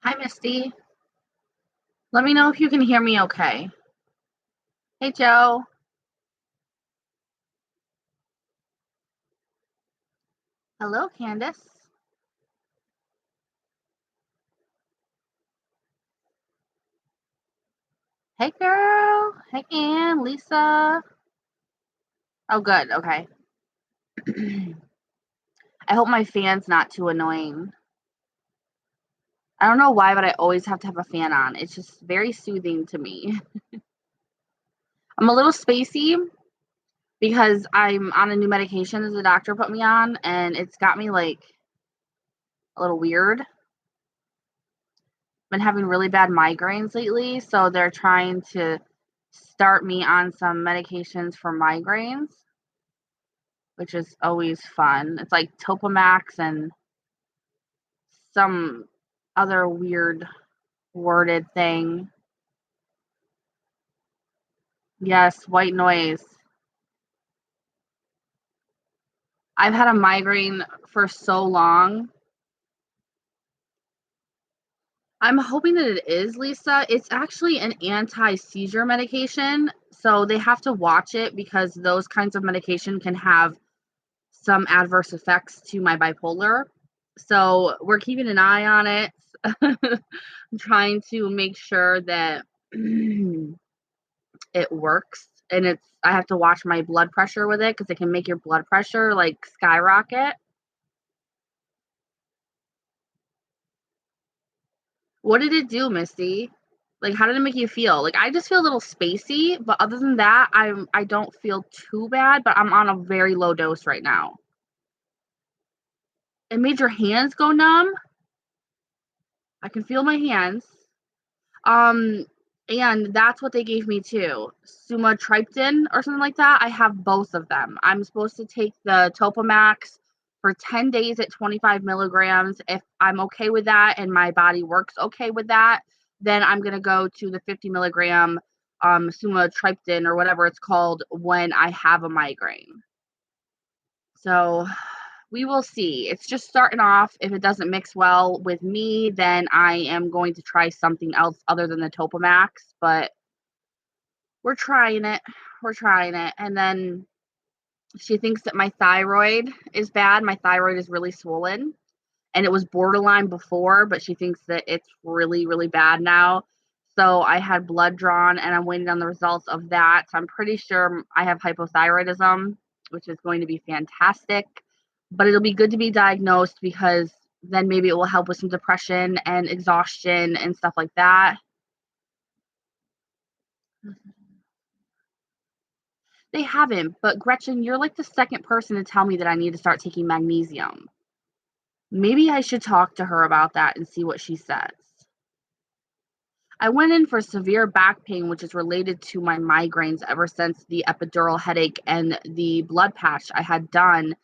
Hi, Misty. Let me know if you can hear me okay. Hey, Joe. Hello, Candace. Hey, girl. Hey, Ann, Lisa. Oh, good. Okay. I hope my fan's not too annoying. I don't know why, but I always have to have a fan on. It's just very soothing to me. I'm a little spacey because I'm on a new medication that the doctor put me on, and it's got me like a little weird. Been having really bad migraines lately, so they're trying to start me on some medications for migraines, which is always fun. It's like Topamax and some other weird worded thing. Yes, white noise. I've had a migraine for so long. I'm hoping that it is, Lisa. It's actually an anti-seizure medication, so they have to watch it because those kinds of medication can have some adverse effects to my bipolar. So we're keeping an eye on it. I'm trying to make sure that it works. And I have to watch my blood pressure with it because it can make your blood pressure like skyrocket. What did it do, Misty? Like, how did it make you feel? Like, I just feel a little spacey, but other than that, I don't feel too bad, but I'm on a very low dose right now. It made your hands go numb. I can feel my hands. Um, and that's what they gave me too. Sumatriptan or something like that. I have both of them. I'm supposed to take the Topamax for 10 days at 25 milligrams. If I'm okay with that and my body works okay with that, then I'm going to go to the 50 milligram sumatriptan or whatever it's called when I have a migraine. So we will see. It's just starting off. If it doesn't mix well with me, then I am going to try something else other than the Topamax. But we're trying it. We're trying it. And then she thinks that my thyroid is bad. My thyroid is really swollen. And it was borderline before, but she thinks that it's really, really bad now. So I had blood drawn and I'm waiting on the results of that. So I'm pretty sure I have hypothyroidism, which is going to be fantastic. But it'll be good to be diagnosed because then maybe it will help with some depression and exhaustion and stuff like that. They haven't, but Gretchen, you're like the second person to tell me that I need to start taking magnesium. Maybe I should talk to her about that and see what she says. I went in for severe back pain, which is related to my migraines ever since the epidural headache and the blood patch I had done.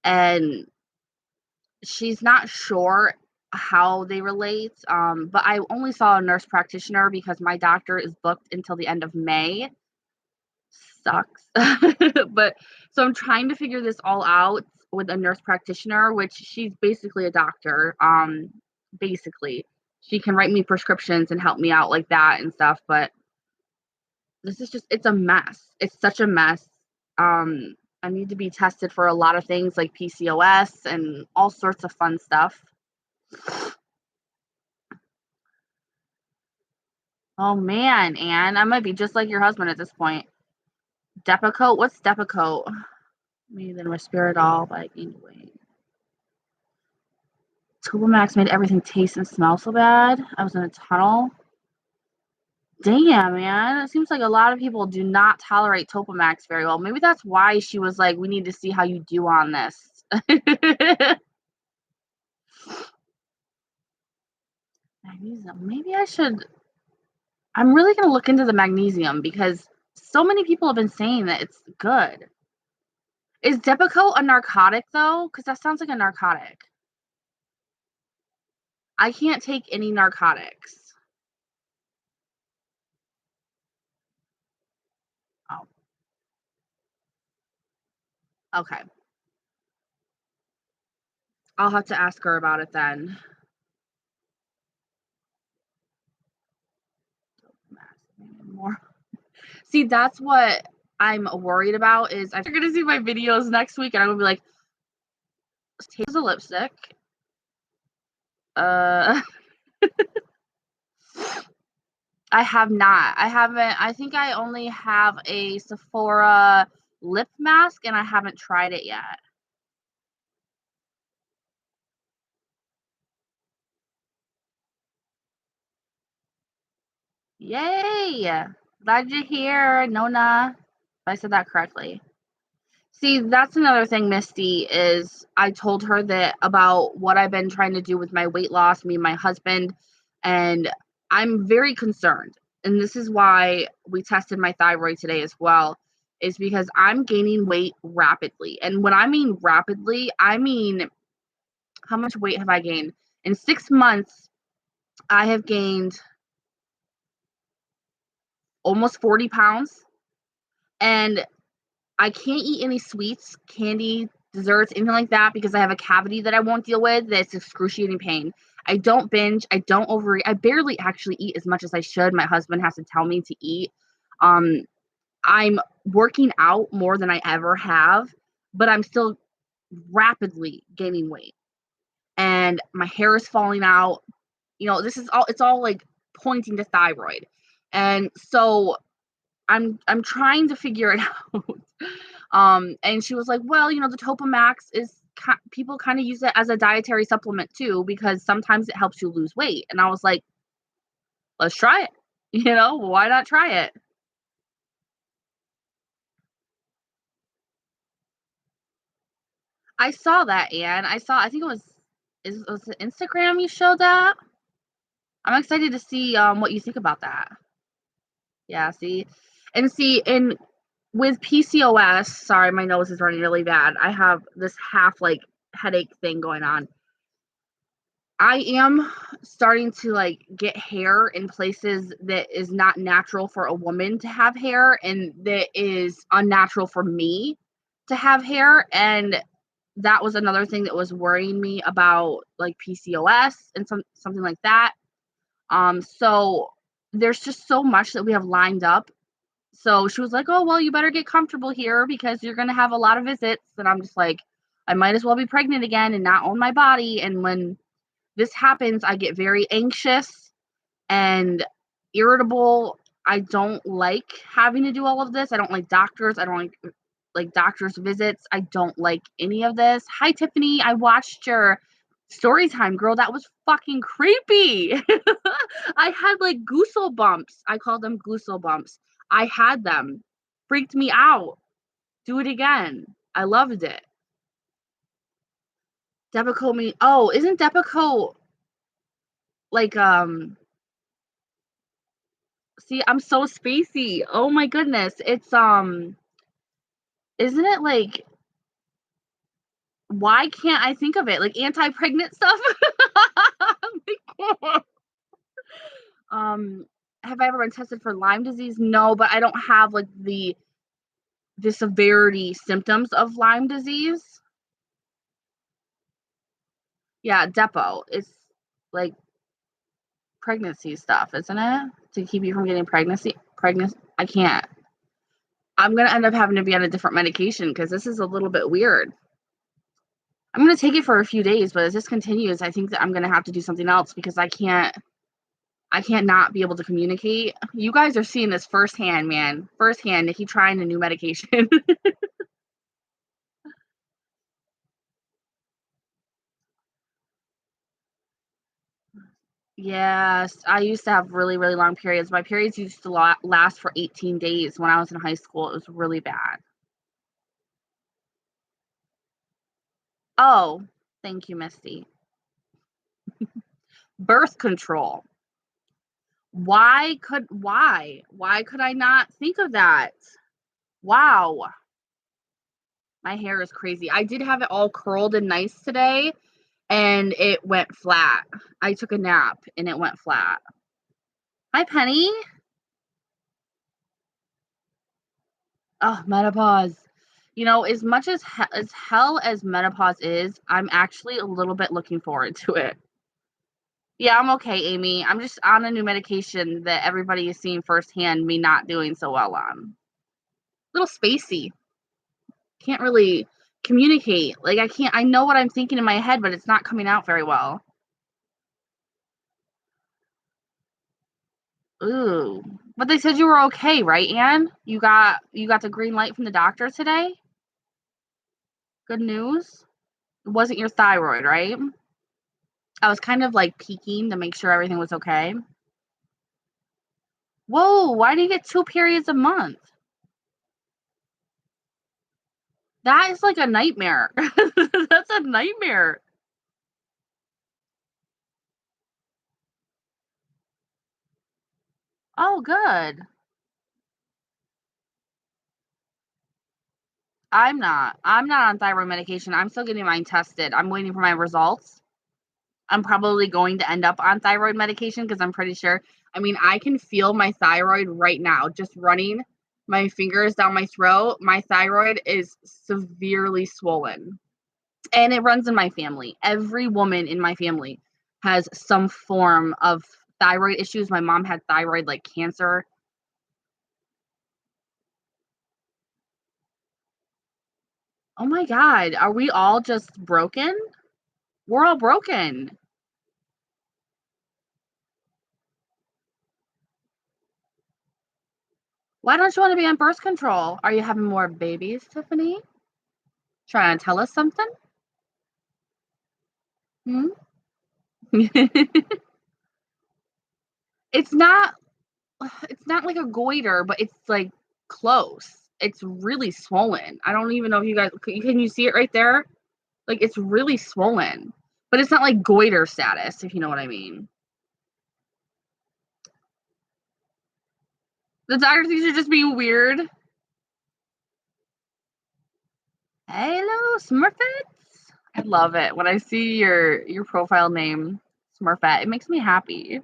And she's not sure how they relate. But I only saw a nurse practitioner because my doctor is booked until the end of May. Sucks. But so I'm trying to figure this all out with a nurse practitioner, which she's basically a doctor. Basically, she can write me prescriptions and help me out like that and stuff. But this is just, it's a mess. It's such a mess. I need to be tested for a lot of things like PCOS and all sorts of fun stuff. Oh man, Anne, I might be just like your husband at this point. Depakote? What's Depakote? Maybe then Respiradol, but anyway. Tubamax made everything taste and smell so bad. I was in a tunnel. Damn, man. It seems like a lot of people do not tolerate Topamax very well. Maybe that's why she was like, we need to see how you do on this. Magnesium. Maybe I should. I'm really going to look into the magnesium because so many people have been saying that it's good. Is Depakote a narcotic though? Because that sounds like a narcotic. I can't take any narcotics. Oh, okay. I'll have to ask her about it then. See, that's what I'm worried about is you're gonna see my videos next week and I'm gonna be like, here's a lipstick. Uh, I have not. I haven't. I think I only have a Sephora lip mask and I haven't tried it yet. Yay! Glad you're here, Nona. If I said that correctly. See, that's another thing, Misty, is I told her that about what I've been trying to do with my weight loss, me and my husband, and I'm very concerned. And this is why we tested my thyroid today as well, is because I'm gaining weight rapidly. And when I mean rapidly, I mean how much weight have I gained? In 6 months, I have gained almost 40 pounds. And I can't eat any sweets, candy, desserts, anything like that because I have a cavity that I won't deal with that's excruciating pain. I don't binge. I don't overeat. I barely actually eat as much as I should. My husband has to tell me to eat. Um, I'm working out more than I ever have, but I'm still rapidly gaining weight. And my hair is falling out. This is all, it's all like pointing to thyroid. And so I'm trying to figure it out. And she was like, well, the Topamax is people kind of use it as a dietary supplement too because sometimes it helps you lose weight. And I was like, let's try it. Why not try it? I saw that, Anne. I think was it Instagram you showed that? I'm excited to see what you think about that. Yeah, and with PCOS, sorry, my nose is running really bad. I have this half like headache thing going on. I am starting to like get hair in places that is not natural for a woman to have hair and that is unnatural for me to have hair. And that was another thing that was worrying me about like PCOS and something like that. So there's just so much that we have lined up. So she was like, "Oh, well, you better get comfortable here because you're going to have a lot of visits." And I'm just like, I might as well be pregnant again and not own my body. And when this happens, I get very anxious and irritable. I don't like having to do all of this. I don't like doctors. I don't like doctor's visits. I don't like any of this. Hi, Tiffany. I watched your story time, girl. That was fucking creepy. I had like goosel bumps. I call them goosel bumps. I had them. Freaked me out. Do it again. I loved it. Depakote me. Oh, isn't Depakote like see, I'm so spacey. Oh my goodness. It's isn't it like why can't I think of it? Like anti-pregnant stuff? um have I ever been tested for Lyme disease? No, but I don't have like the severity symptoms of Lyme disease. Yeah, Depo. It's like pregnancy stuff, isn't it? To keep you from getting pregnant. I can't. I'm gonna end up having to be on a different medication because this is a little bit weird. I'm gonna take it for a few days, but as this continues, I think that I'm gonna have to do something else because I can't not be able to communicate. You guys are seeing this firsthand, man. Firsthand, Nikki trying a new medication. Yes, I used to have really, really long periods. My periods used to last for 18 days when I was in high school. It was really bad. Oh, thank you, Misty. Birth control. Why could I not think of that? Wow. My hair is crazy. I did have it all curled and nice today, and it went flat. I took a nap and it went flat. Hi, Penny. Oh, menopause. As much as hell as menopause is, I'm actually a little bit looking forward to it. Yeah, I'm okay, Amy. I'm just on a new medication that everybody is seeing firsthand me not doing so well on. Little spacey. Can't really communicate. Like I know what I'm thinking in my head, but it's not coming out very well. Ooh. But they said you were okay, right, Anne? You got the green light from the doctor today? Good news? It wasn't your thyroid, right? I was kind of like peeking to make sure everything was okay. Whoa, why do you get 2 periods a month? That is like a nightmare. That's a nightmare. Oh, good. I'm not on thyroid medication. I'm still getting mine tested. I'm waiting for my results. I'm probably going to end up on thyroid medication because I'm pretty sure. I mean, I can feel my thyroid right now just running my fingers down my throat. My thyroid is severely swollen. And it runs in my family. Every woman in my family has some form of thyroid issues. My mom had thyroid like cancer. Oh my god, are we all just broken? We're all broken. Why don't you want to be on birth control? Are you having more babies, Tiffany? Trying to tell us something? Hmm? It's not it's not like a goiter, but it's like close. It's really swollen. I don't even know if you guys can you see it right there? Like it's really swollen. But it's not like goiter status, if you know what I mean. The doctor thinks you're just being weird. Hello, Smurfette. I love it. When I see your profile name, Smurfette, it makes me happy.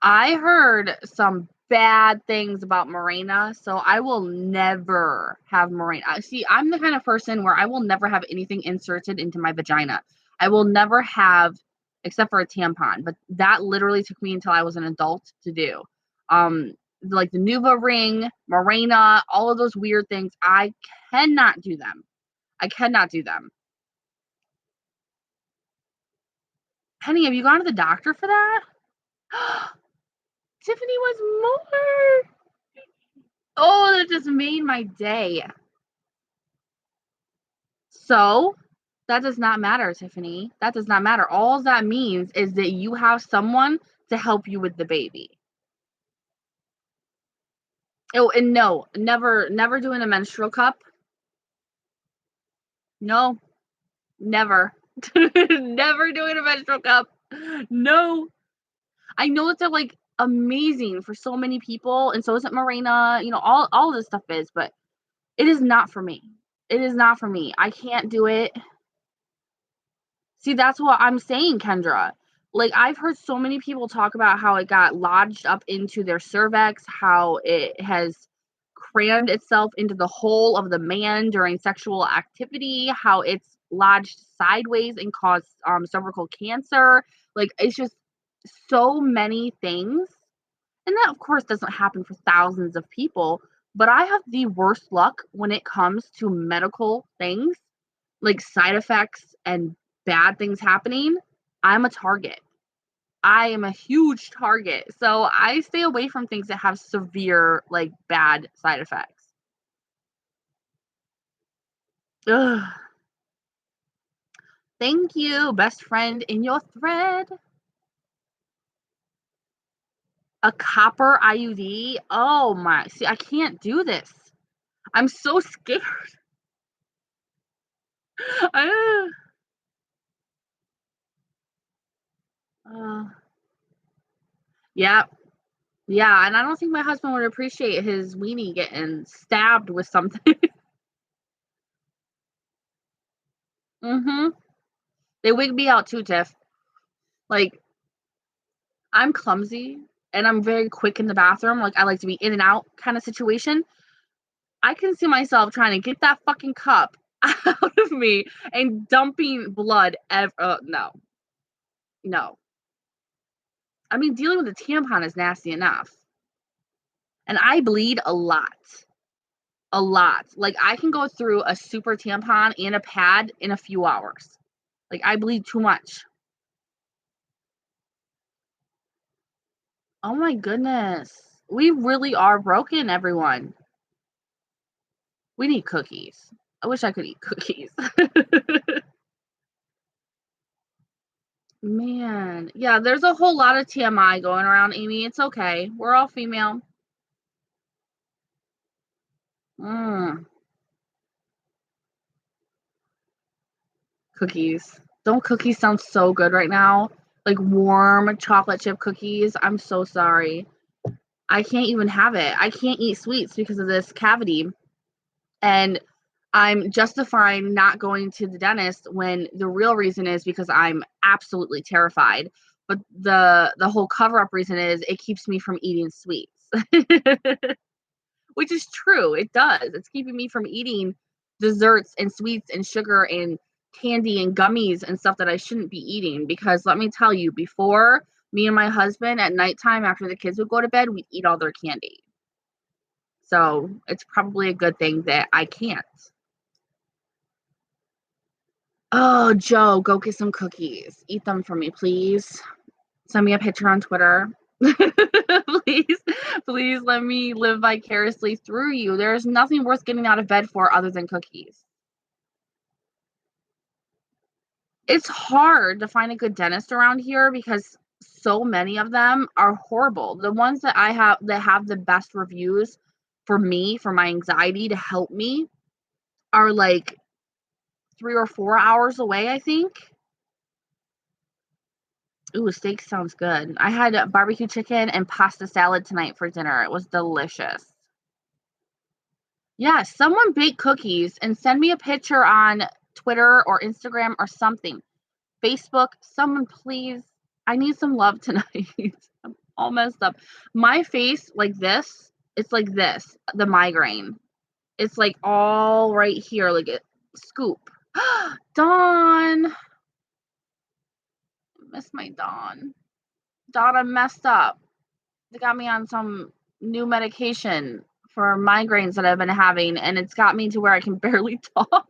I heard some bad things about Morena, so I will never have Morena. See, I'm the kind of person where I will never have anything inserted into my vagina. I will never have, except for a tampon, but that literally took me until I was an adult to do. Um, like the Nuva ring, Morena, all of those weird things, I cannot do them. I cannot do them. Penny, have you gone to the doctor for that? Tiffany was more. Oh, that just made my day. So that does not matter, Tiffany. That does not matter. All that means is that you have someone to help you with the baby. Oh, and no, never doing a menstrual cup. No, never. Never doing a menstrual cup. No. I know it's like amazing for so many people, and so is it Marina, all this stuff is, but it is not for me. It is not for me. I can't do it. See, that's what I'm saying, Kendra. Like, I've heard so many people talk about how it got lodged up into their cervix, how it has crammed itself into the hole of the man during sexual activity, how it's lodged sideways and caused cervical cancer. Like, it's just so many things. And that, of course, doesn't happen for thousands of people. But I have the worst luck when it comes to medical things like side effects and bad things happening. I'm a target. I am a huge target. So I stay away from things that have severe, like bad side effects. Ugh. Thank you, best friend in your thread. A copper IUD. Oh my. See, I can't do this. I'm so scared. uh, yeah. Yeah. And I don't think my husband would appreciate his weenie getting stabbed with something. Mm-hmm. They wig me out too, Tiff. Like, I'm clumsy and I'm very quick in the bathroom. Like, I like to be in and out kind of situation. I can see myself trying to get that fucking cup out of me and dumping blood no. No. I mean, dealing with a tampon is nasty enough, and I bleed a lot. A lot. Like, I can go through a super tampon and a pad in a few hours. Like, I bleed too much. Oh my goodness. We really are broken, everyone. We need cookies. I wish I could eat cookies. Man. Yeah, there's a whole lot of TMI going around, Amy. It's okay. We're all female. Mm, cookies. Don't cookies sound so good right now? Like warm chocolate chip cookies. I'm so sorry. I can't even have it. I can't eat sweets because of this cavity. And I'm justifying not going to the dentist when the real reason is because I'm absolutely terrified. But the whole cover up reason is it keeps me from eating sweets. Which is true. It does. It's keeping me from eating desserts and sweets and sugar and candy and gummies and stuff that I shouldn't be eating because let me tell you, before me and my husband at nighttime after the kids would go to bed, we'd eat all their candy. So it's probably a good thing that I can't. Oh, Joe, go get some cookies. Eat them for me, please. Send me a picture on Twitter. Please, please let me live vicariously through you. There's nothing worth getting out of bed for other than cookies. It's hard to find a good dentist around here because so many of them are horrible. The ones that I have that have the best reviews for me, for my anxiety to help me, are like 3 or 4 hours away, I think. Ooh, steak sounds good. I had barbecue chicken and pasta salad tonight for dinner. It was delicious. Yeah, someone bake cookies and send me a picture on Twitter or Instagram or something. Facebook, someone please. I need some love tonight. I'm all messed up. My face, like this, it's like this, the migraine. It's like all right here, like it scoop. Dawn. I miss my Dawn. Dawn, I'm messed up. They got me on some new medication for migraines that I've been having, and it's got me to where I can barely talk.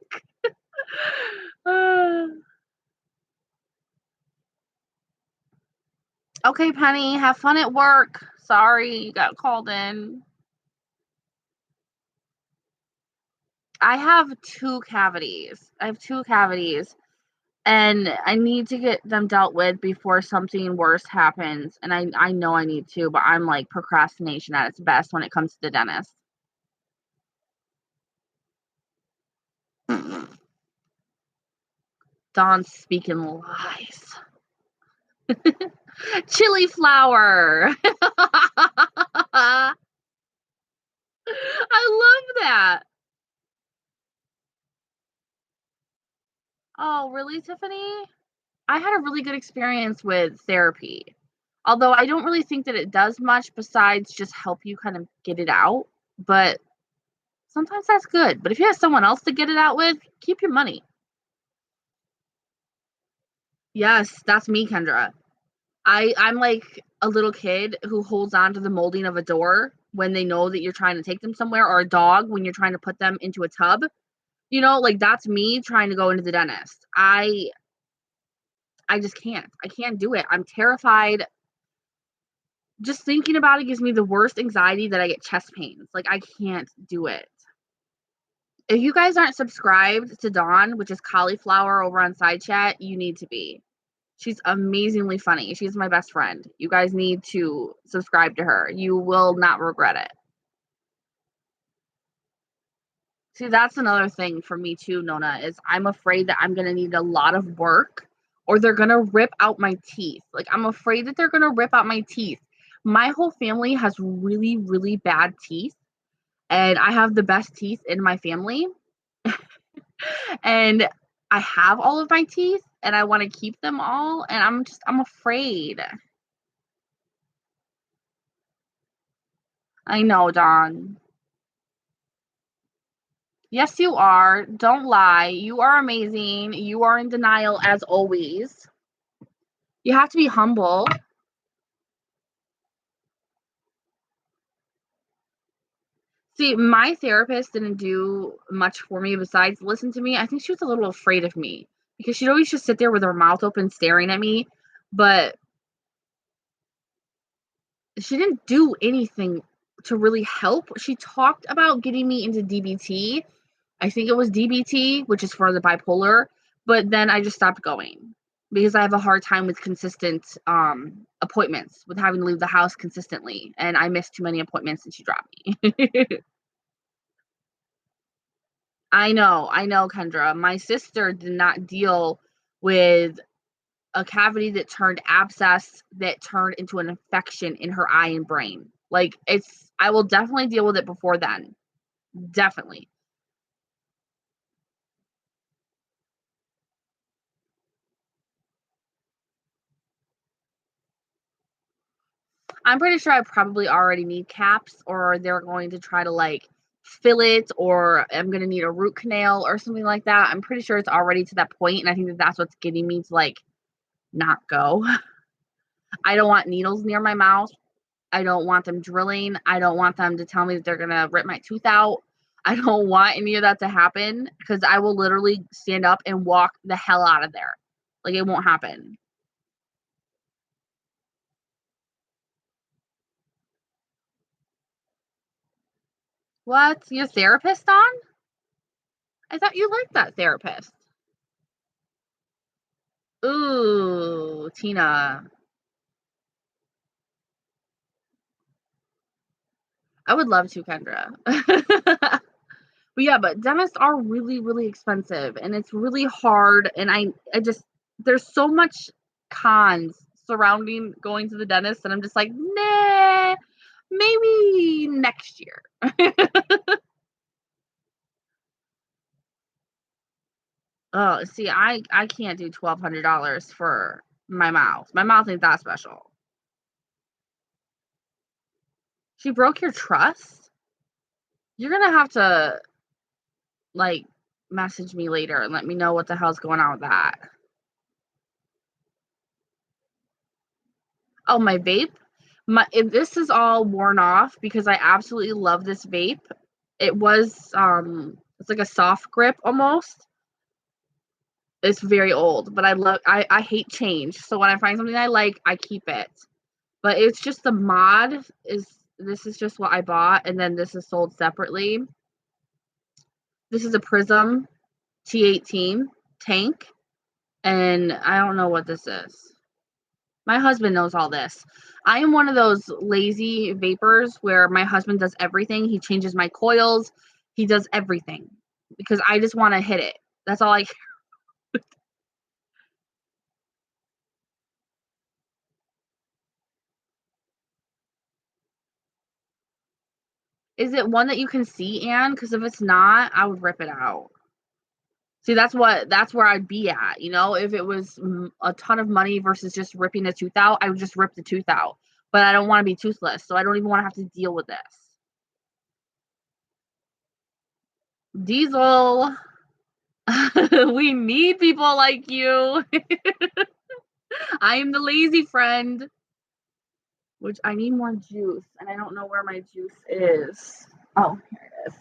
Okay, Penny, have fun at work. Sorry you got called in. I have two cavities. And I need to get them dealt with before something worse happens. And I know I need to, but I'm like procrastination at its best when it comes to the dentist. Dawn's speaking lies. Chili flour. I love that. Oh, really, Tiffany? I had a really good experience with therapy. Although I don't really think that it does much besides just help you kind of get it out. But sometimes that's good. But if you have someone else to get it out with, keep your money. Yes, that's me, Kendra. I'm like a little kid who holds on to the molding of a door when they know that you're trying to take them somewhere, or a dog when you're trying to put them into a tub. Like that's me trying to go into the dentist. I just can't. I can't do it. I'm terrified. Just thinking about it gives me the worst anxiety that I get chest pains. Like I can't do it. If you guys aren't subscribed to Dawn, which is cauliflower over on Side Chat, you need to be. She's amazingly funny. She's my best friend. You guys need to subscribe to her. You will not regret it. See, that's another thing for me too, Nona, is I'm afraid that I'm going to need a lot of work or they're going to rip out my teeth. Like, I'm afraid that they're going to rip out my teeth. My whole family has really, really bad teeth, and I have the best teeth in my family. And I have all of my teeth and I want to keep them all. And I'm afraid. I know, Dawn. Yes, you are. Don't lie. You are amazing. You are in denial as always. You have to be humble. See, my therapist didn't do much for me besides listen to me. I think she was a little afraid of me because she'd always just sit there with her mouth open staring at me, but she didn't do anything to really help. She talked about getting me into DBT. I think it was DBT, which is for the bipolar, but then I just stopped going because I have a hard time with consistent appointments, with having to leave the house consistently, and I missed too many appointments and she dropped me. I know, Kendra. My sister did not deal with a cavity that turned abscess that turned into an infection in her eye and brain. Like, I will definitely deal with it before then. Definitely. I'm pretty sure I probably already need caps, or they're going to try to like fill it, or I'm going to need a root canal or something like that. I'm pretty sure it's already to that point, and I think that that's what's getting me to like not go. I don't want needles near my mouth. I don't want them drilling. I don't want them to tell me that they're going to rip my tooth out. I don't want any of that to happen because I will literally stand up and walk the hell out of there. Like, it won't happen. What? Your therapist on? I thought you liked that therapist. Ooh, Tina. I would love to, Kendra. But yeah, but dentists are really, really expensive and it's really hard. And I just, there's so much cons surrounding going to the dentist, and I'm just like, nah, maybe next year. Oh, see, I can't do $1,200 for my mouth. My mouth ain't that special. She broke your trust? You're gonna have to like message me later and let me know what the hell's going on with that. Oh, my vape? This is all worn off because I absolutely love this vape. It's like a soft grip almost. It's very old, but I hate change. So when I find something I like, I keep it. But it's just the mod is this is just what I bought, and then this is sold separately. This is a Prism T18 tank, and I don't know what this is. My husband knows all this. I am one of those lazy vapors where my husband does everything. He changes my coils. He does everything because I just want to hit it. That's all I. Is it one that you can see, Anne? Because if it's not, I would rip it out. See, that's where I'd be at. You know, if it was a ton of money versus just ripping a tooth out, I would just rip the tooth out. But I don't want to be toothless, so I don't even want to have to deal with this. Diesel. We need people like you. I am the lazy friend, which I need more juice, and I don't know where my juice is. Oh, here it is.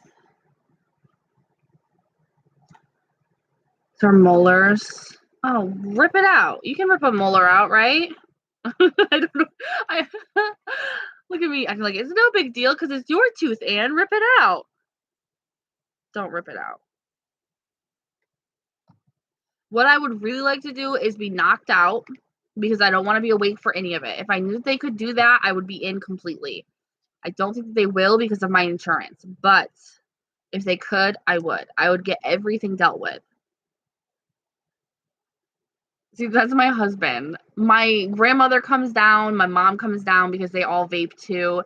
So molars. Oh, rip it out. You can rip a molar out, right? I don't know. I look at me. I feel like it's no big deal because it's your tooth, Anne. Rip it out. Don't rip it out. What I would really like to do is be knocked out because I don't want to be awake for any of it. If I knew they could do that, I would be in completely. I don't think that they will because of my insurance, but if they could, I would. I would get everything dealt with. See, that's my husband. My grandmother comes down, my mom comes down because they all vape too,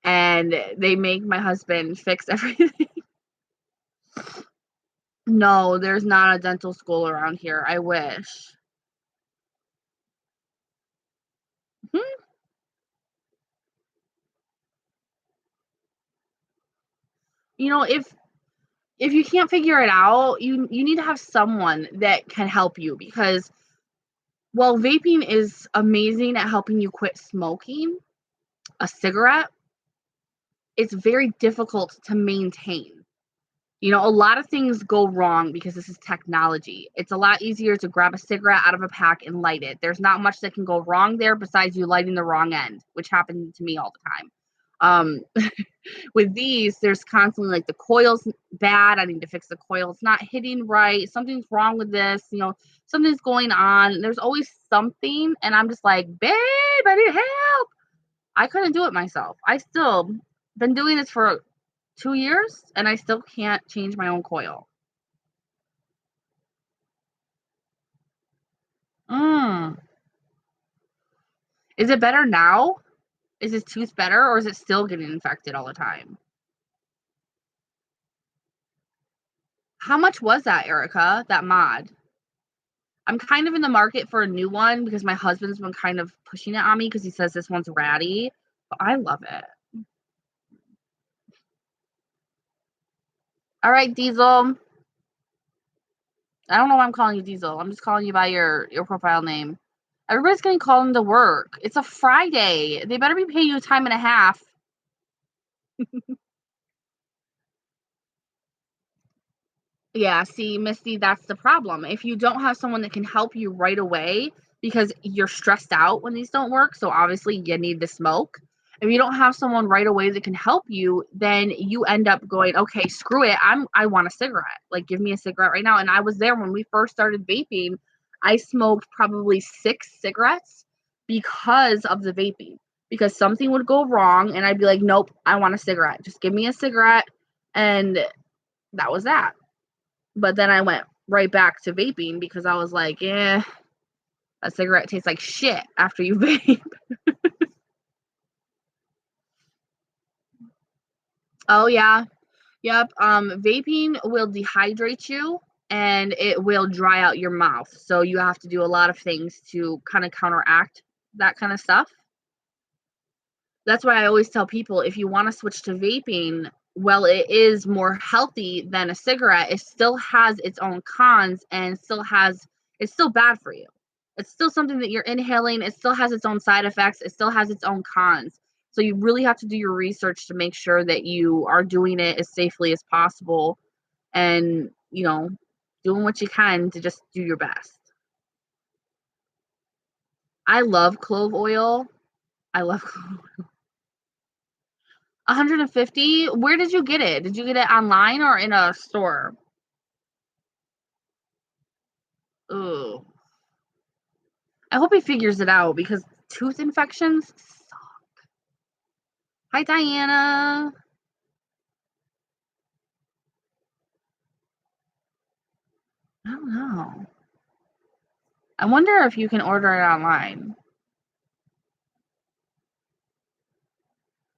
and they make my husband fix everything. No, there's not a dental school around here. I wish. Hmm. You know, if you can't figure it out, you need to have someone that can help you because while vaping is amazing at helping you quit smoking a cigarette, it's very difficult to maintain. You know, a lot of things go wrong because this is technology. It's a lot easier to grab a cigarette out of a pack and light it. There's not much that can go wrong there besides you lighting the wrong end, which happens to me all the time. With these, there's constantly like the coil's bad. I need to fix the coil. It's not hitting right. Something's wrong with this. You know, something's going on. There's always something. And I'm just like, babe, I need help. I couldn't do it myself. I still been doing this for 2 years and I still can't change my own coil. Mm. Is it better now? Is his tooth better or is it still getting infected all the time? How much was that, Erica? That mod? I'm kind of in the market for a new one because my husband's been kind of pushing it on me because he says this one's ratty, but I love it. All right, Diesel. I don't know why I'm calling you Diesel. I'm just calling you by your profile name. Everybody's gonna call him to work. It's a Friday. They better be paying you time and a half. Yeah, see, Misty, that's the problem. If you don't have someone that can help you right away because you're stressed out when these don't work, so obviously you need to smoke. If you don't have someone right away that can help you, then you end up going, okay, screw it. I want a cigarette. Like give me a cigarette right now. And I was there when we first started vaping. I smoked probably 6 cigarettes because of the vaping. Because something would go wrong and I'd be like, nope, I want a cigarette. Just give me a cigarette. And that was that. But then I went right back to vaping because I was like, "Yeah, a cigarette tastes like shit after you vape." Oh yeah. Yep. Vaping will dehydrate you and it will dry out your mouth. So you have to do a lot of things to kind of counteract that kind of stuff. That's why I always tell people if you want to switch to vaping, well, it is more healthy than a cigarette. It still has its own cons and still has it's still bad for you. It's still something that you're inhaling. It still has its own side effects. It still has its own cons. So you really have to do your research to make sure that you are doing it as safely as possible and, doing what you can to just do your best. I love clove oil. I love clove 150? Where did you get it? Did you get it online or in a store? Ooh. I hope he figures it out because tooth infections suck. Hi, Diana. I don't know. I wonder if you can order it online.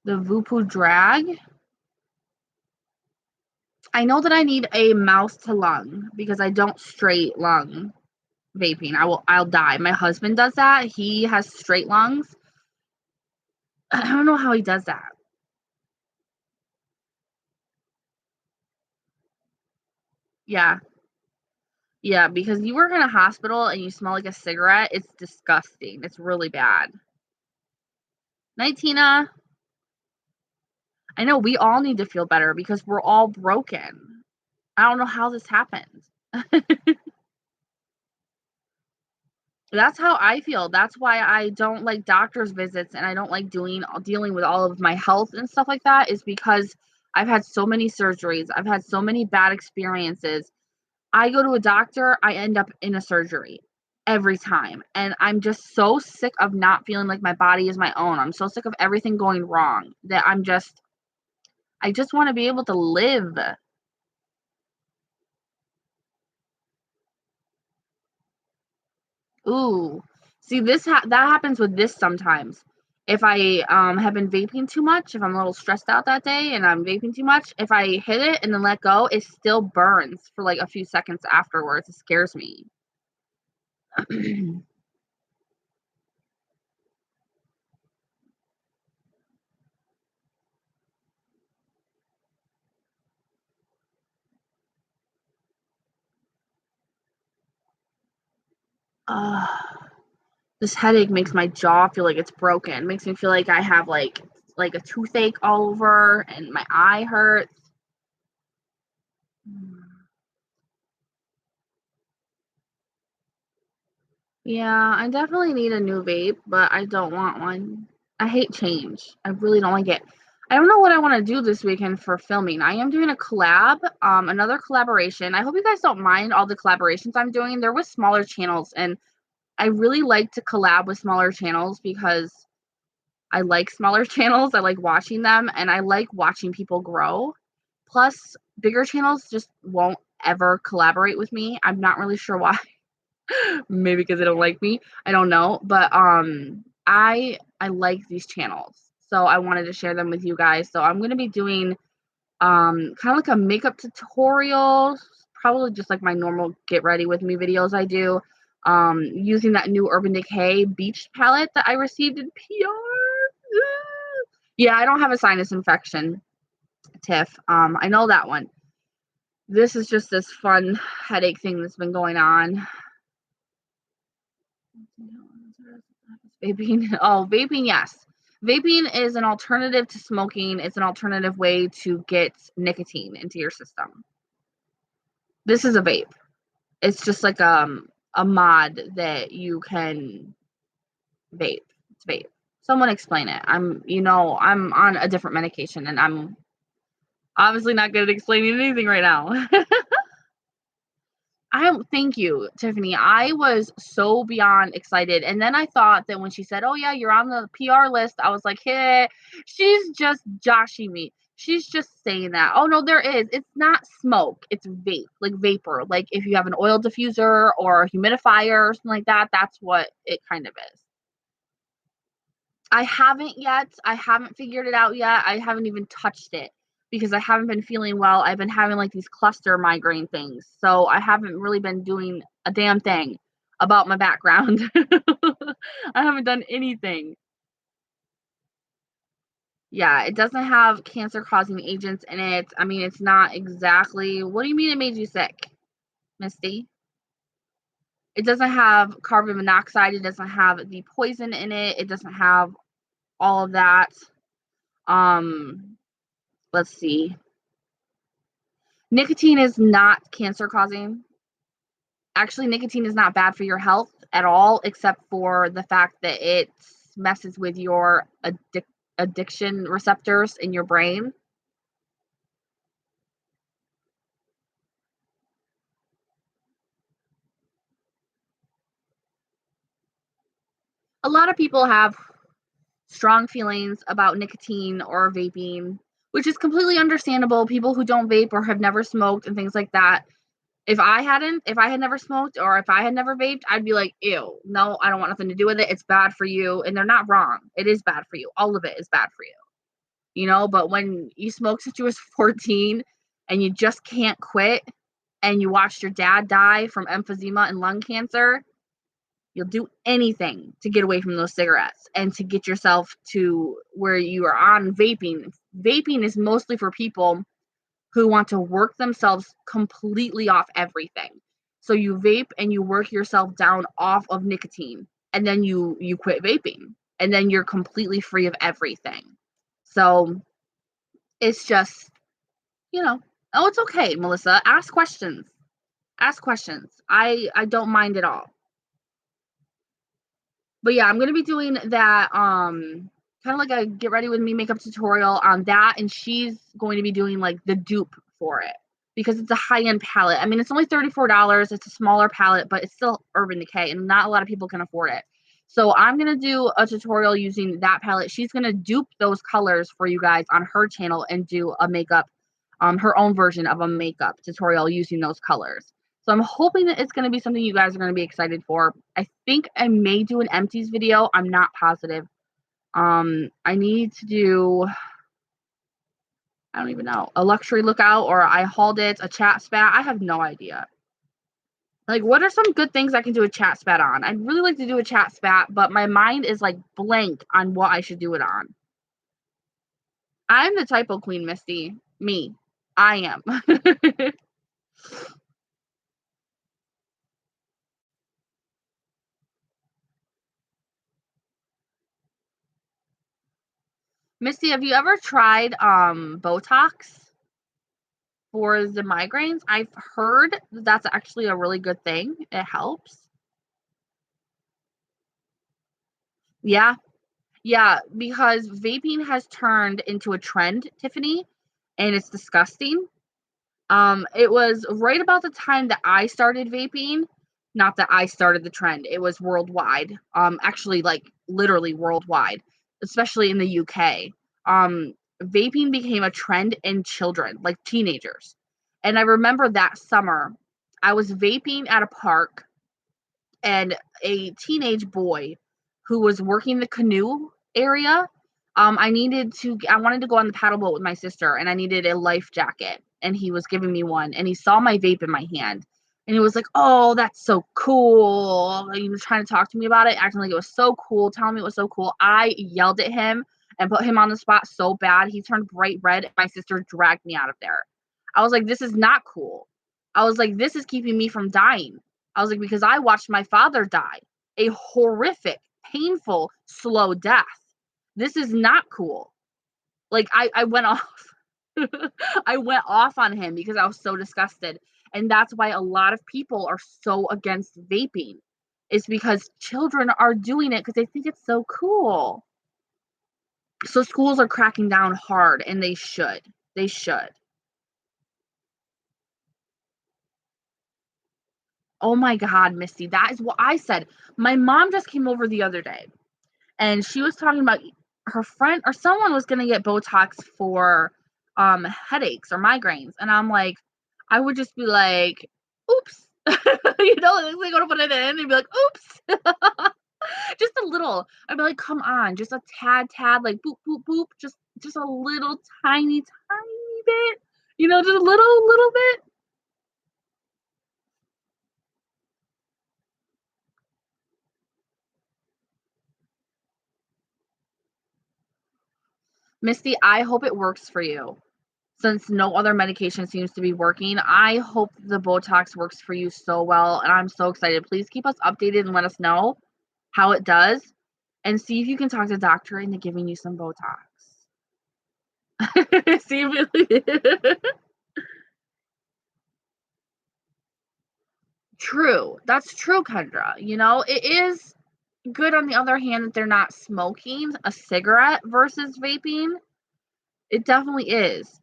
The Vupu Drag. I know that I need a mouth to lung because I don't straight lung vaping. I'll die. My husband does that. He has straight lungs. I don't know how he does that. Yeah. Yeah, because you work in a hospital and you smell like a cigarette, it's disgusting. It's really bad. Night, Tina. I know we all need to feel better because we're all broken. I don't know how this happened. That's how I feel. That's why I don't like doctor's visits and I don't like dealing with all of my health and stuff like that is because I've had so many surgeries. I've had so many bad experiences. I go to a doctor, I end up in a surgery every time. And I'm just so sick of not feeling like my body is my own. I'm so sick of everything going wrong that I just want to be able to live. Ooh. See, that happens with this sometimes. If I have been vaping too much, if I'm a little stressed out that day and I'm vaping too much, if I hit it and then let go, it still burns for like a few seconds afterwards. It scares me. This headache makes my jaw feel like it's broken. Makes me feel like I have like a toothache all over and my eye hurts. Yeah, I definitely need a new vape, but I don't want one. I hate change. I really don't like it. I don't know what I want to do this weekend for filming. I am doing a collab, another collaboration. I hope you guys don't mind all the collaborations I'm doing. They're with smaller channels, and I really like to collab with smaller channels because I like smaller channels. I like watching them, and I like watching people grow. Plus, bigger channels just won't ever collaborate with me. I'm not really sure why. Maybe because they don't like me. I don't know, but I like these channels, so I wanted to share them with you guys. So I'm gonna be doing kind of like a makeup tutorial, probably just like my normal get ready with me videos I do. Using that new Urban Decay Beach palette that I received in PR. Yeah, I don't have a sinus infection, Tiff. I know that one. This is just this fun headache thing that's been going on. Vaping. Oh, vaping, yes. Vaping is an alternative to smoking. It's an alternative way to get nicotine into your system. This is a vape. It's just like a mod that you can vape. It's vape. Someone explain it. I'm on a different medication and I'm obviously not good at explaining anything right now. Thank you, Tiffany. I was so beyond excited. And then I thought that when she said, "Oh yeah, you're on the PR list," I was like, "Hey, she's just joshing me. She's just saying that." Oh no, there is. It's not smoke. It's vape, like vapor. Like if you have an oil diffuser or a humidifier or something like that, that's what it kind of is. I haven't yet. I haven't figured it out yet. I haven't even touched it because I haven't been feeling well. I've been having like these cluster migraine things. So I haven't really been doing a damn thing about my background. I haven't done anything. Yeah, it doesn't have cancer causing agents in it. I mean, it's not exactly. What do you mean it made you sick, Misty? It doesn't have carbon monoxide. It doesn't have the poison in it. It doesn't have all of that. Um, let's see. Nicotine is not cancer causing. Actually, nicotine is not bad for your health at all, except for the fact that it messes with your addiction receptors in your brain. A lot of people have strong feelings about nicotine or vaping, which is completely understandable. People who don't vape or have never smoked and things like that. If I had never smoked or if I had never vaped, I'd be like, ew, no, I don't want nothing to do with it. It's bad for you. And they're not wrong. It is bad for you. All of it is bad for you. But when you smoke since you was 14 and you just can't quit and you watched your dad die from emphysema and lung cancer, you'll do anything to get away from those cigarettes and to get yourself to where you are on vaping. Vaping is mostly for people who want to work themselves completely off everything. So you vape and you work yourself down off of nicotine, and then you quit vaping, and then you're completely free of everything. So it's just, oh, it's okay, Melissa. Ask questions. Ask questions. I don't mind at all. But yeah, I'm gonna be doing that kind of like a get ready with me makeup tutorial on that, and she's going to be doing like the dupe for it because it's a high-end palette. I mean, it's only $34. It's a smaller palette, but it's still Urban Decay, and not a lot of people can afford it. So I'm gonna do a tutorial using that palette. She's gonna dupe those colors for you guys on her channel and do a makeup, her own version of a makeup tutorial using those colors. So I'm hoping that it's going to be something you guys are going to be excited for. I think I may do an empties video. I'm not positive. I need to do, I don't even know, a luxury lookout, or I hauled it, a chat spat. I have no idea. Like, what are some good things I can do a chat spat on? I'd really like to do a chat spat, but my mind is like blank on what I should do it on. I'm the typo queen, Misty. Me. I am. Misty, have you ever tried Botox for the migraines? I've heard that's actually a really good thing. It helps. Yeah. Yeah, because vaping has turned into a trend, Tiffany, and it's disgusting. It was right about the time that I started vaping, not that I started the trend. It was worldwide. Actually like literally worldwide, especially in the UK. Vaping became a trend in children, like teenagers. And I remember that summer, I was vaping at a park and a teenage boy who was working the canoe area. I wanted to go on the paddle boat with my sister and I needed a life jacket and he was giving me one and he saw my vape in my hand and he was like, "Oh, that's so cool." He was trying to talk to me about it, acting like it was so cool, telling me it was so cool. I yelled at him and put him on the spot so bad. He turned bright red and my sister dragged me out of there. I was like, "This is not cool." I was like, "This is keeping me from dying." I was like, because I watched my father die a horrific, painful, slow death. This is not cool. Like I went off. I went off on him because I was so disgusted. And that's why a lot of people are so against vaping. It's because children are doing it because they think it's so cool. So schools are cracking down hard and they should. They should. Oh my God, Misty, that is what I said. My mom just came over the other day and she was talking about her friend or someone was going to get Botox for headaches or migraines, and I'm like, I would just be like, oops. They're gonna put it in, they'd be like, oops. Just a little. I'd be like, come on, just a tad, like boop boop boop, just a little tiny bit, just a little bit. Misty, I hope it works for you. Since no other medication seems to be working, I hope the Botox works for you so well, and I'm so excited. Please keep us updated and let us know how it does, and see if you can talk to the doctor into giving you some Botox. See if it True. That's true, Kendra. It is good on the other hand that they're not smoking a cigarette versus vaping. It definitely is.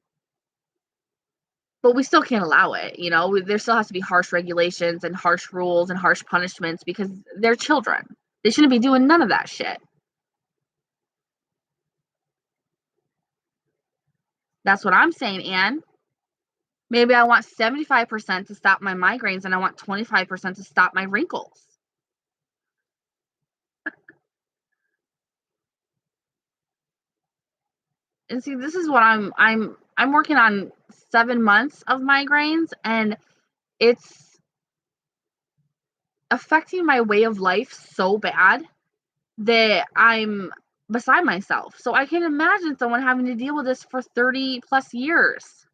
But we still can't allow it. There still has to be harsh regulations and harsh rules and harsh punishments because they're children. They shouldn't be doing none of that shit. That's what I'm saying, Anne. Maybe I want 75% to stop my migraines and I want 25% to stop my wrinkles. And see, this is what I'm working on 7 months of migraines and it's affecting my way of life so bad that I'm beside myself. So I can imagine someone having to deal with this for 30 plus years.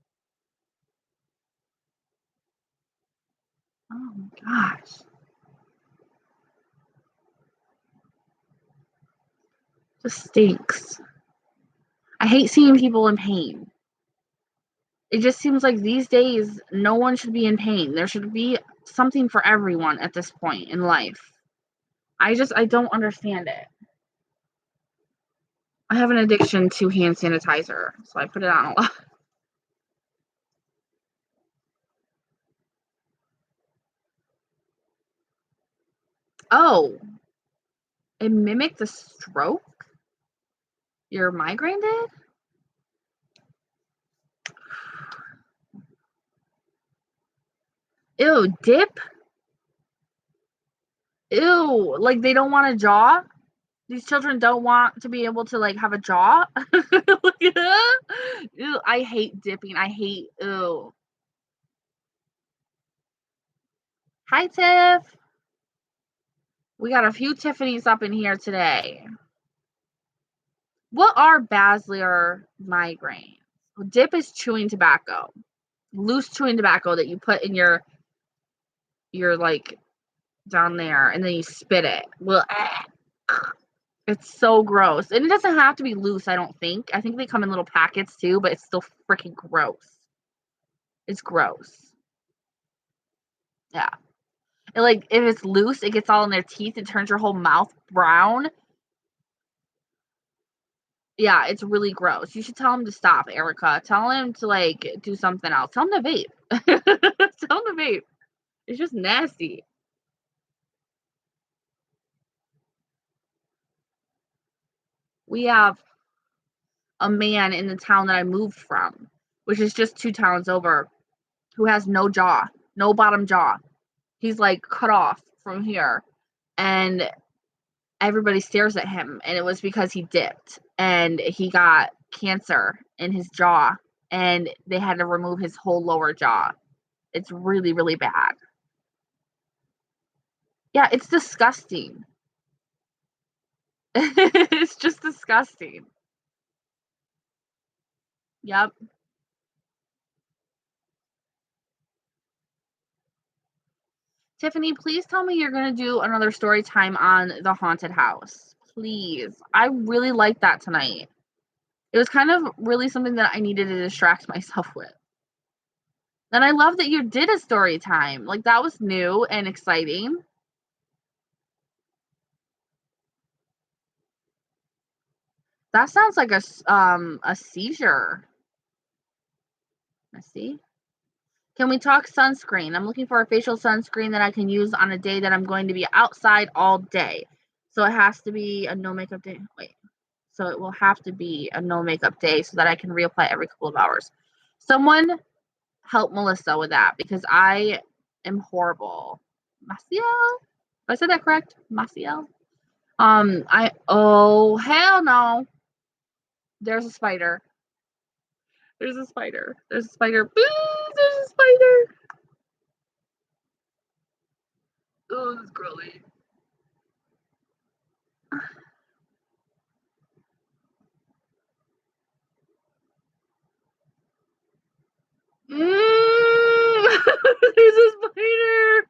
Oh my gosh. Just stinks. I hate seeing people in pain. It just seems like these days no one should be in pain. There should be something for everyone at this point in life. I don't understand it. I have an addiction to hand sanitizer, so I put it on a lot. Oh, it mimicked the stroke your migraine did? Ew, dip? Ew, like they don't want a jaw? These children don't want to be able to like have a jaw? Ew, I hate dipping. I hate ew. Hi Tiff. We got a few Tiffany's up in here today. What are Basler migraines? Dip is chewing tobacco. Loose chewing tobacco that you put in your like down there and then you spit it. Well, It's so gross. And it doesn't have to be loose, I don't think. I think they come in little packets too, but it's still freaking gross. It's gross. Yeah. And, like, if it's loose, it gets all in their teeth and turns your whole mouth brown. Yeah, it's really gross. You should tell him to stop, Erica. Tell him to, like, do something else. Tell him to vape. Tell him to vape. It's just nasty. We have a man in the town that I moved from, which is just 2 towns over, who has no jaw, no bottom jaw. He's, like, cut off from here, and everybody stares at him, and it was because he dipped, and he got cancer in his jaw, and they had to remove his whole lower jaw. It's really, really bad. Yeah, it's disgusting. It's just disgusting. Yep. Tiffany, please tell me you're gonna do another story time on the haunted house. Please. I really liked that tonight. It was kind of really something that I needed to distract myself with. And I love that you did a story time. Like, that was new and exciting. That sounds like a seizure. Let's see. Can we talk sunscreen? I'm looking for a facial sunscreen that I can use on a day that I'm going to be outside all day. So it has to be a no makeup day. Wait. So it will have to be a no makeup day so that I can reapply every couple of hours. Someone help Melissa with that because I am horrible. Maciel? Did I say that correct? Maciel? Oh, hell no. There's a spider. There's a spider. There's a spider. Please, there's a spider. Oh, it's girly. There's a spider.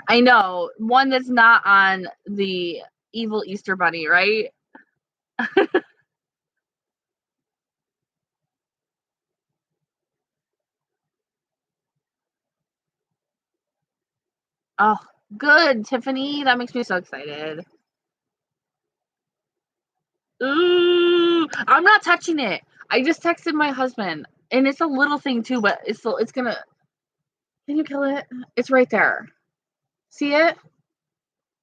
I know. One that's not on the evil Easter bunny, right? Oh, good, Tiffany. That makes me so excited. Ooh, I'm not touching it. I just texted my husband, and it's a little thing too, but it's gonna. Can you kill it? It's right there. See it?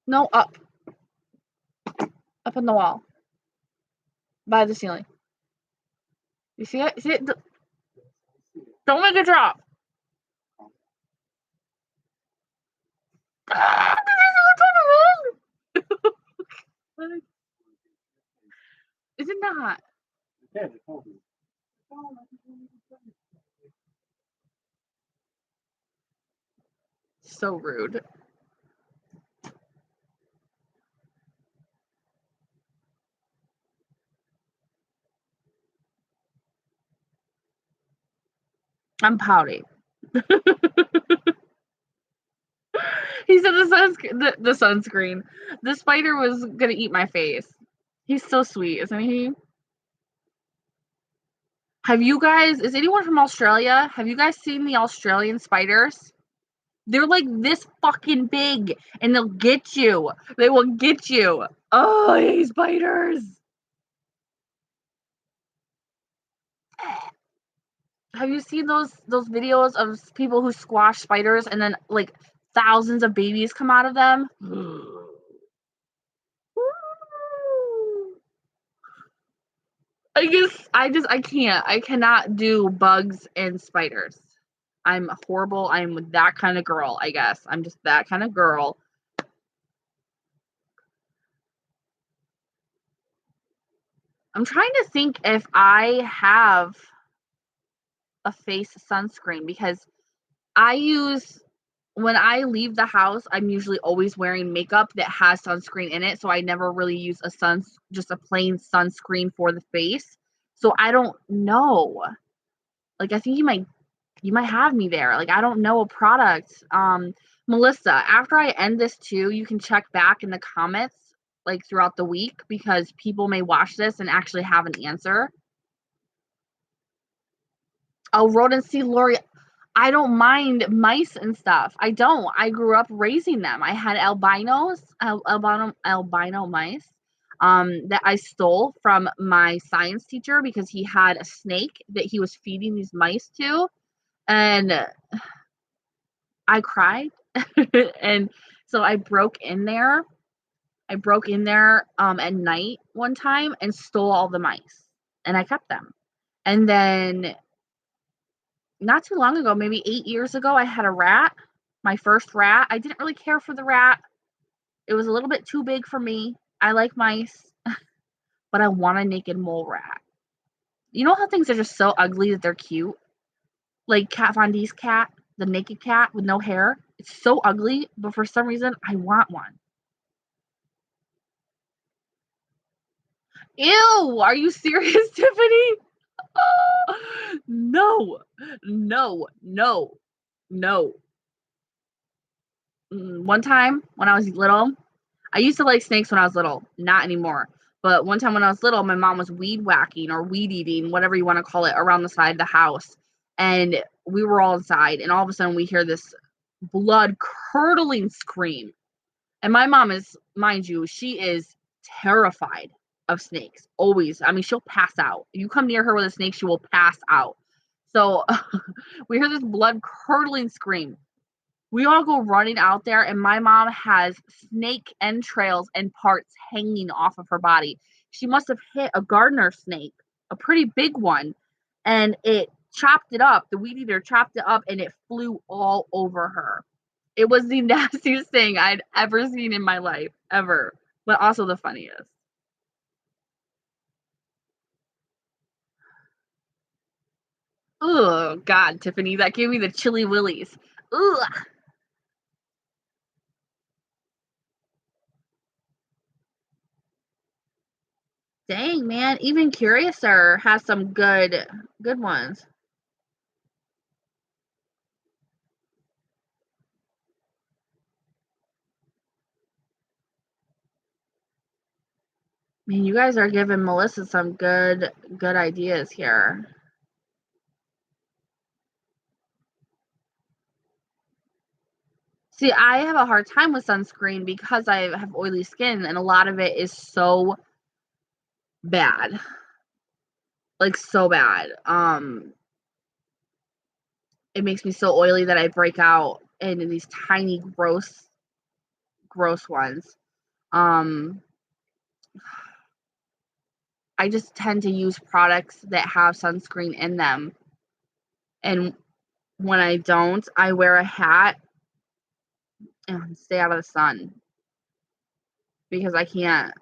No, up on the wall, by the ceiling. You see it? See it? Don't make it drop. Ah, is it not? So rude. I'm pouting. He said the sunscreen. The spider was gonna eat my face. He's so sweet, isn't he? Have you guys? Is anyone from Australia? Have you guys seen the Australian spiders? They're like this fucking big, and they'll get you. They will get you. Oh, I hate spiders. Have you seen those videos of people who squash spiders and then like thousands of babies come out of them? I can't. I cannot do bugs and spiders. I'm horrible. I'm that kind of girl, I guess. I'm just that kind of girl. I'm trying to think if I have a face sunscreen because I use when I leave the house, I'm usually always wearing makeup that has sunscreen in it, so I never really use just a plain sunscreen for the face. So I don't know. Like I think you might You might have me there. Like, I don't know a product. Melissa, after I end this too, you can check back in the comments like throughout the week because people may watch this and actually have an answer. Oh, rodent, see, Lori, I don't mind mice and stuff. I don't. I grew up raising them. I had albino mice that I stole from my science teacher because he had a snake that he was feeding these mice to, and I cried. And so I broke in there. At night one time and stole all the mice, and I kept them. And then not too long ago, maybe 8 years ago, I had a rat, my first rat. I didn't really care for the rat. It was a little bit too big for me. I like mice, but I want a naked mole rat. You know how things are just so ugly that they're cute? Like Kat Von D's cat, the naked cat with no hair. It's so ugly, but for some reason, I want one. Ew, are you serious, Tiffany? No, no, no, no. One time when I was little, I used to like snakes when I was little, not anymore. But one time when I was little, my mom was weed whacking or weed eating, whatever you want to call it, around the side of the house. And we were all inside, and all of a sudden we hear this blood curdling scream. And my mom is, mind you, she is terrified of snakes. Always. I mean, she'll pass out. If you come near her with a snake, she will pass out. So we hear this blood curdling scream. We all go running out there, and my mom has snake entrails and parts hanging off of her body. She must have hit a gardener snake, a pretty big one, and it chopped it up. The weed eater chopped it up, and it flew all over her. It was the nastiest thing I'd ever seen in my life, ever, but also the funniest. Oh God, Tiffany, that gave me the chilly willies. Ugh. Dang, man, even Curiouser has some good ones. Man, you guys are giving Melissa some good ideas here. See, I have a hard time with sunscreen because I have oily skin and a lot of it is so bad. Like so bad. It makes me so oily that I break out in these tiny gross ones. Um I just tend to use products that have sunscreen in them. And when I don't, I wear a hat and stay out of the sun because I can't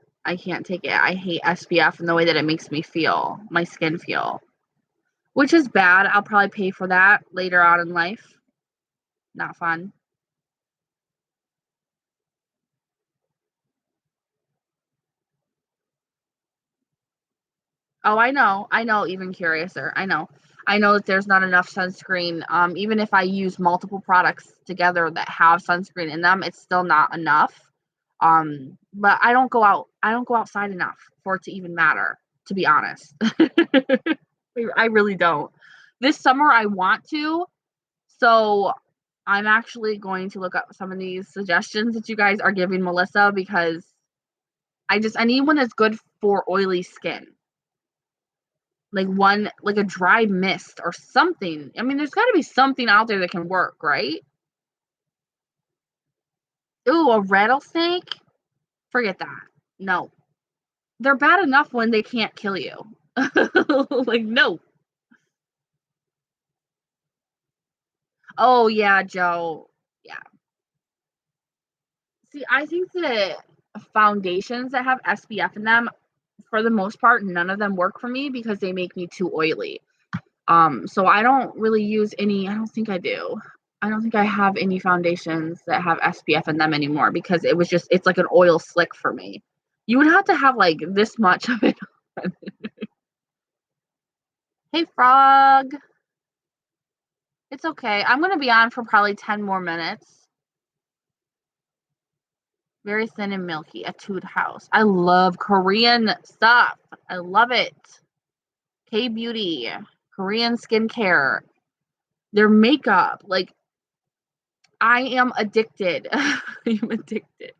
take it. I hate SPF and the way that it makes me feel, my skin feel, which is bad. I'll probably pay for that later on in life. Not fun. Oh, I know. I know, even curiouser. I know. I know that there's not enough sunscreen. Even if I use multiple products together that have sunscreen in them, it's still not enough. But I don't go outside enough for it to even matter, to be honest. I really don't. This summer I want to, so I'm actually going to look up some of these suggestions that you guys are giving Melissa because I need one that's good for oily skin. Like a dry mist or something. I mean, there's got to be something out there that can work, right? Ooh, a rattlesnake? Forget that. No. They're bad enough when they can't kill you. Like, no. Oh, yeah, Joe. Yeah. See, I think that foundations that have SPF in them, for the most part, none of them work for me because they make me too oily. So I don't really use any, I don't think I do. I don't think I have any foundations that have SPF in them anymore because it's like an oil slick for me. You would have to have like this much of it on. Hey, frog. It's okay. I'm gonna be on for probably 10 more minutes. Very thin and milky. Etude House. I love Korean stuff. I love it. K-beauty, Korean skincare, their makeup. Like, I am addicted. I am addicted.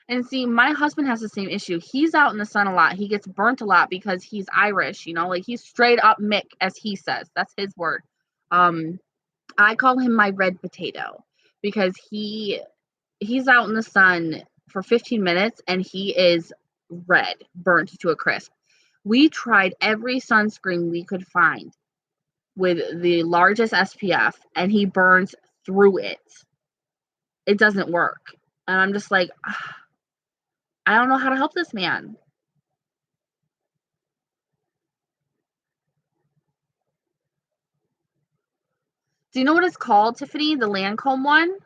And see, my husband has the same issue. He's out in the sun a lot. He gets burnt a lot because he's Irish, you know, like he's straight up Mick, as he says. That's his word. Um, I call him my red potato because he's out in the sun for 15 minutes and he is red, burnt to a crisp. We tried every sunscreen we could find with the largest SPF and he burns through it. It doesn't work. And I'm just like, I don't know how to help this man. Do you know what it's called, Tiffany? The Lancome one?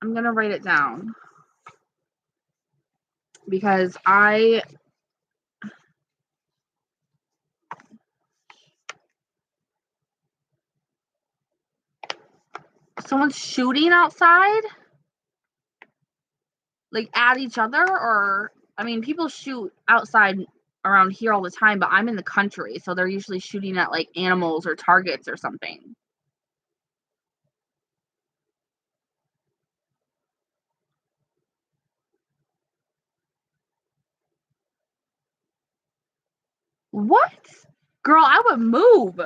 I'm gonna write it down because someone's shooting outside, like at each other, or I mean, people shoot outside around here all the time, but I'm in the country, so they're usually shooting at like animals or targets or something. What? Girl, I would move.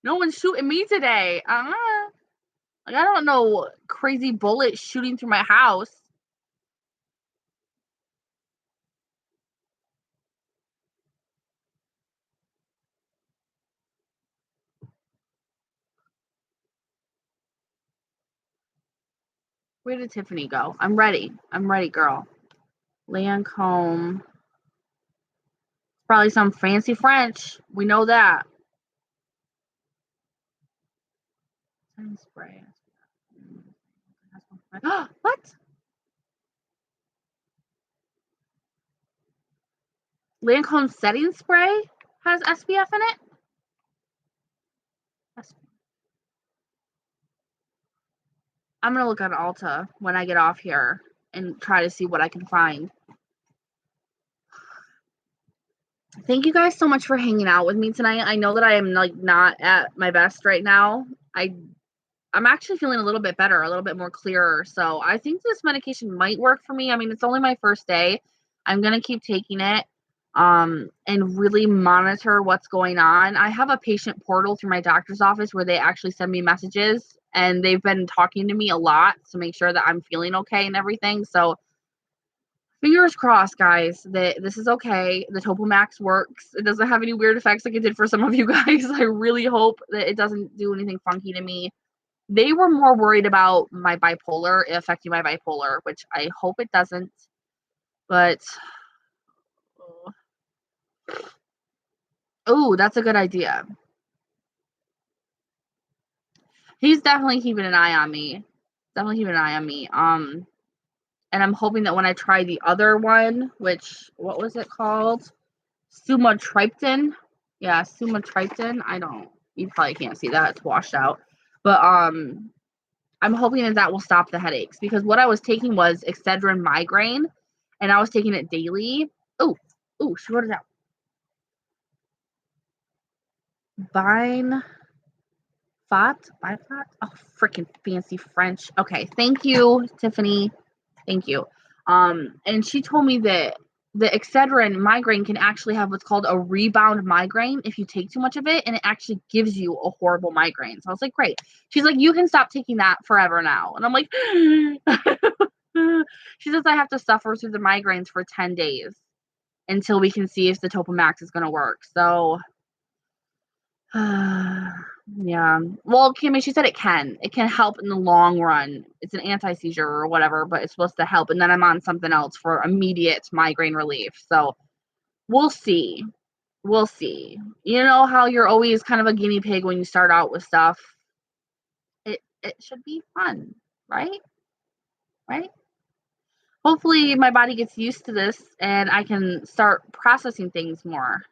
No one's shooting me today. Like I don't know crazy bullets shooting through my house. Where did Tiffany go? I'm ready. I'm ready, girl. Lancome. Probably some fancy French. We know that. Spray. What? Lancome setting spray has SPF in it? I'm gonna look at Ulta when I get off here and try to see what I can find. Thank you guys so much for hanging out with me tonight. I know that I am like not at my best right now. I'm actually feeling a little bit better, a little bit more clearer. So I think this medication might work for me. I mean, it's only my first day. I'm gonna keep taking it and really monitor what's going on. I have a patient portal through my doctor's office where they actually send me messages and they've been talking to me a lot to make sure that I'm feeling okay and everything. So fingers crossed, guys, that this is okay. The Topomax works. It doesn't have any weird effects like it did for some of you guys. I really hope that it doesn't do anything funky to me. They were more worried about my bipolar, affecting my bipolar, which I hope it doesn't. But oh, that's a good idea. He's definitely keeping an eye on me. Definitely keeping an eye on me. And I'm hoping that when I try the other one, which what was it called? Sumatriptan. Yeah, sumatriptan. I don't. You probably can't see that. It's washed out. But I'm hoping that that will stop the headaches because what I was taking was Excedrin migraine, and I was taking it daily. Oh, she wrote it out. Bine Bifat? Oh, freaking fancy French. Okay, thank you, Tiffany. Thank you. And she told me that the Excedrin migraine can actually have what's called a rebound migraine if you take too much of it, and it actually gives you a horrible migraine. So I was like, great. She's like, you can stop taking that forever now. And I'm like, she says I have to suffer through the migraines for 10 days until we can see if the Topamax is going to work. So yeah. Well, Kimmy, she said it can. It can help in the long run. It's an anti-seizure or whatever, but it's supposed to help. And then I'm on something else for immediate migraine relief. So we'll see. We'll see. You know how you're always kind of a guinea pig when you start out with stuff. It should be fun, right? Right? Hopefully my body gets used to this and I can start processing things more.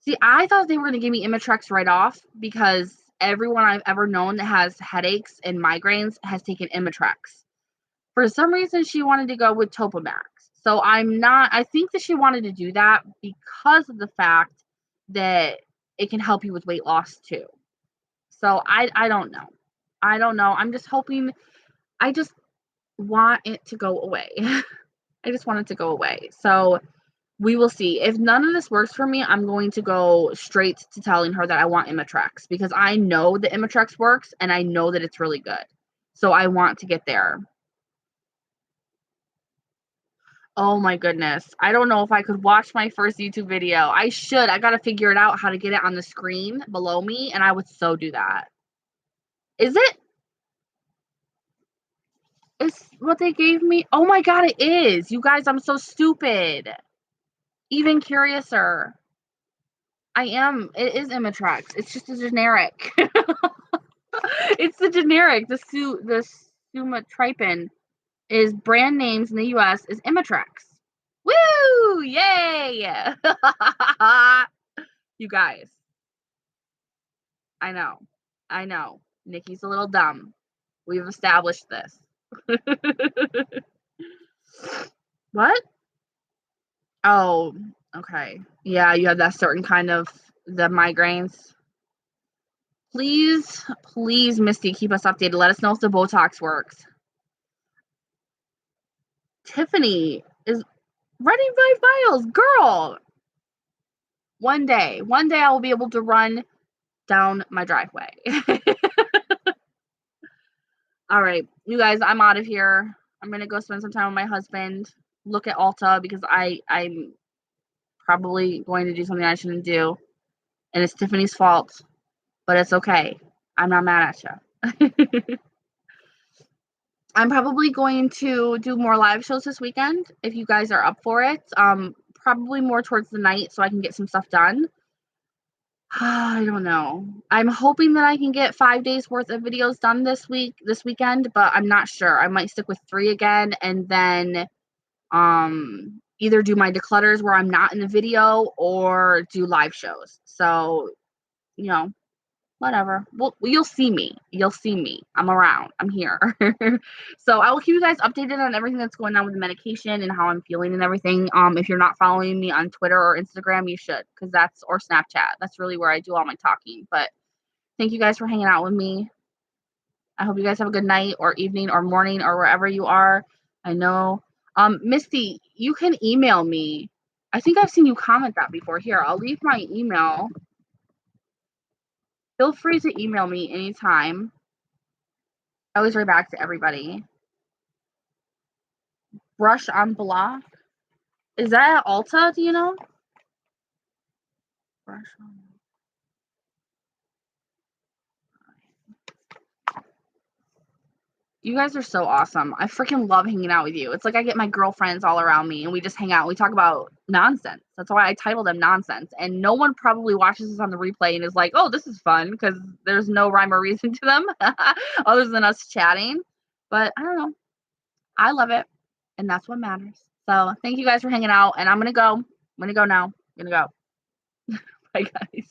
See, I thought they were gonna give me Imitrex right off because everyone I've ever known that has headaches and migraines has taken Imitrex. For some reason, she wanted to go with Topamax. So I think that she wanted to do that because of the fact that it can help you with weight loss too. So I don't know. I don't know. I'm just hoping. I just want it to go away. I just want it to go away. So we will see. If none of this works for me, I'm going to go straight to telling her that I want Imitrex because I know that Imitrex works and I know that it's really good. So I want to get there. Oh my goodness. I don't know if I could watch my first YouTube video. I should. I got to figure it out how to get it on the screen below me, and I would so do that. Is it? Is what they gave me? Oh my god, it is. You guys, I'm so stupid. Even curiouser. I am. It is Imitrex. It's just a generic. It's the generic. The sumatriptan is brand names in the US is Imitrex. Woo! Yay! You guys, I know. I know. Nikki's a little dumb. We've established this. What? Oh, okay. Yeah, you have that certain kind of the migraines. Please, please, Misty, keep us updated. Let us know if the Botox works. Tiffany is running 5 miles. Girl, one day I will be able to run down my driveway. All right, you guys, I'm out of here. I'm gonna go spend some time with my husband, look at Ulta because I'm probably going to do something I shouldn't do, and it's Tiffany's fault, but it's okay. I'm not mad at you. I'm probably going to do more live shows this weekend if you guys are up for it. Probably more towards the night so I can get some stuff done. I don't know. I'm hoping that I can get 5 days worth of videos done this weekend, but I'm not sure. I might stick with 3 again and then either do my declutters where I'm not in the video or do live shows. So, you know, whatever. Well, you'll see me. You'll see me. I'm around. I'm here. So I will keep you guys updated on everything that's going on with the medication and how I'm feeling and everything. If you're not following me on Twitter or Instagram, you should, because that's or Snapchat. That's really where I do all my talking. But thank you guys for hanging out with me. I hope you guys have a good night or evening or morning or wherever you are. I know. Misty, you can email me. I think I've seen you comment that before. Here, I'll leave my email. Feel free to email me anytime. I always write back to everybody. Brush on block. Is that at Ulta? Do you know? Brush on. You guys are so awesome. I freaking love hanging out with you. It's like I get my girlfriends all around me and we just hang out. We talk about nonsense. That's why I title them nonsense. And no one probably watches this on the replay and is like, oh, this is fun because there's no rhyme or reason to them other than us chatting. But I don't know. I love it. And that's what matters. So thank you guys for hanging out. And I'm going to go. I'm going to go now. I'm going to go. Bye, guys.